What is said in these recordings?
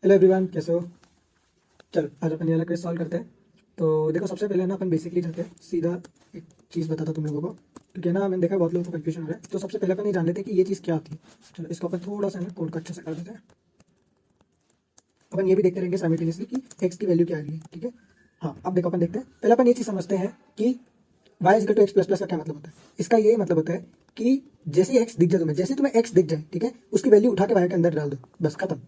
Hello everyone, कैसे हो? चलो आज अपन ये वाला क्विज सॉल्व करते हैं। तो देखो, सबसे पहले ना अपन बेसिकली चलते हैं सीधा। एक चीज़ बताता तुम लोगों को, क्योंकि ना मैंने देखा बहुत लोगों को कंफ्यूजन हो रहा है। तो सबसे पहले अपन ये जान लेते हैं कि ये चीज़ क्या होती है। चलो इसको अपन थोड़ा सा ना कोड को अच्छे से कर देते हैं। अपन ये भी देखते रहेंगे साइमल्टेनियसली कि एक्स की वैल्यू क्या आ रही है। ठीक है, हाँ अब देखो अपन देखते हैं। पहले अपन ये चीज़ समझते हैं कि y is to x plus plus का क्या मतलब होता है। इसका ये मतलब होता है कि जैसे ही एक्स दिख जाए तुम्हें, जैसे तुम्हें एक्स दिख जाए, ठीक है, उसकी वैल्यू उठा के y के अंदर डाल दो, बस खत्म।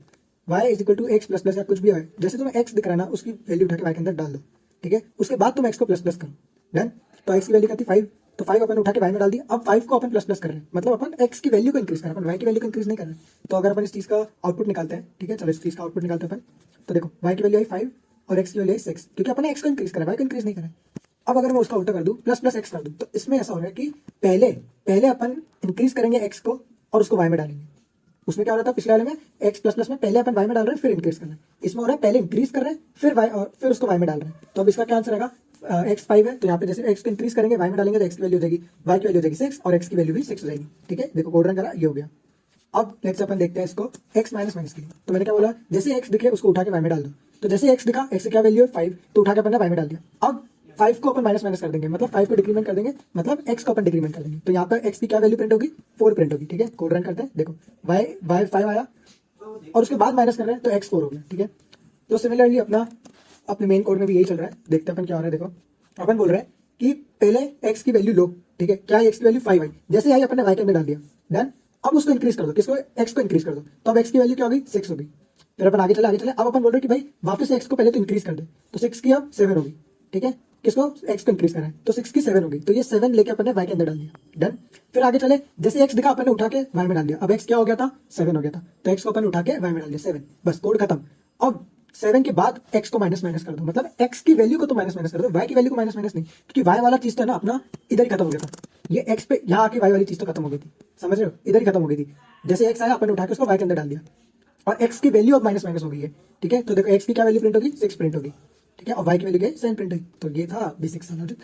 y is equal to x plus plus या कुछ भी है, जैसे तुम्हें x दिख रहा है ना, उसकी वैल्यू उठा के y के अंदर डाल दो। ठीक है, उसके बाद तुम x को प्लस प्लस करो। डन। तो x की वैल्यू क्या थी 5, तो 5 अपन उठा के y में डाल दिया। अब 5 को अपन प्लस प्लस कर रहे हैं, मतलब अपन x की वैल्यू को इंक्रीज कर रहे हैं, अपन y की वैल्यू को इंक्रीज नहीं कर रहे हैं। तो अगर अपन इस चीज का आउटपुट निकालते हैं, ठीक है, चलो इस चीज का आउटपुट निकालते हैं अपन। तो देखो y की वैल्यू आई 5 और x की वैल्यू आई 6, क्योंकि अपन x को इंक्रीज कर रहे हैं, y को इंक्रीज नहीं कर रहे हैं। अब अगर मैं उसका उल्टा कर दूं, प्लस प्लस एक्स कर दूं, तो इसमें ऐसा हो रहा है कि पहले पहले अपन इंक्रीज करेंगे एक्स को और उसको वाई में डालेंगे। उसमें क्या हो रहा था पिछले वाले में, एक्स प्लस प्लस में पहले अपन वाई में डाल रहे हैं फिर इंक्रीज कर रहे हैं। इसमें हो रहा है पहले इंक्रीज कर रहे हैं फिर वाई और फिर उसको वाई में डाल रहे हैं। तो अब इसका क्या आंसर आएगा? एक्स 5 है, तो यहाँ पे जैसे एक्स को इंक्रीज करेंगे वाई में डालेंगे तो एक्स की वैल्यू हो जाएगी, वाई की वैल्यू हो जाएगी 6 और एक्स की वैल्यू भी 6 हो जाएगी। ठीक है, देखो कोड रन करा, ये हो गया। अब लेट्स अपन देखते हैं इसको x माइनस माइनस के लिए। तो मैंने क्या बोला, जैसे x दिखे उसको उठा के y में डाल दो। तो जैसे x दिखा, x की क्या वैल्यू है 5, तो उठा के अपन ने y में डाल दिया। अब 5 को अपन माइनस माइनस कर देंगे, मतलब 5 को डिक्रीमेंट कर देंगे, मतलब x को अपन डिक्रीमेंट कर देंगे। तो यहाँ पर x की क्या वैल्यू प्रिंट होगी? 4 प्रिंट होगी। ठीक है, कोड रन करते हैं। देखो y 5 आया और उसके बाद माइनस कर रहे हैं तो x 4 हो गया। ठीक है, तो सिमिलरली अपने मेन कोड में भी यही चल रहा है। देखते हैं अपन क्या हो रहा है। देखो अपन बोल रहे हैं कि पहले x की वैल्यू लो। ठीक है, क्या x की वैल्यू 5 आई, जैसे आई अपन ने y के अंदर डाल दिया। डन। अब उसको इंक्रीज कर दो, किसको? x को इंक्रीज कर दो। तो अब x की वैल्यू क्या होगी? 6 होगी। फिर अपन आगे चले। अब अपन बोल रहे हैं कि भाई वापस से x को पहले तो इंक्रीज कर दे, तो 6 की अब 7 होगी। ठीक है, किसको? x को इंक्रीज करा है, तो 6 की 7 होगी। तो ये 7 लेके अपन ने y के अंदर डाल दिया। डन। फिर आगे चले, जैसे x दिखा अपन ने उठा के y में डाल दिया। अब x क्या हो गया था? 7 हो गया था, तो x को अपन उठा के y में डाल दिया 7। बस कोड खत्म। अब 7 के बाद x को माइनस माइनस कर दो, मतलब x की वैल्यू को तो माइनस माइनस कर दो, y की वैल्यू को माइनस माइनस नहीं, क्योंकि y वाला चीज तो ना अपना इधर ही खत्म हो गया था। ये x पे यहाँ आके y वाली चीज तो खत्म हो गई थी, समझ रहे हो? इधर ही खत्म हो गई थी। जैसे x आया अपन ने उठा के उसको y के अंदर डाल दिया और x की वैल्यू अब माइनस माइनस हो गई है। ठीक है, तो देखो x की क्या वैल्यू प्रिंट होगी? 6 प्रिंट होगी। ठीक है, और y की वैल्यू क्या है? 7 प्रिंट होगी। तो ये था बेसिक सा लॉजिक।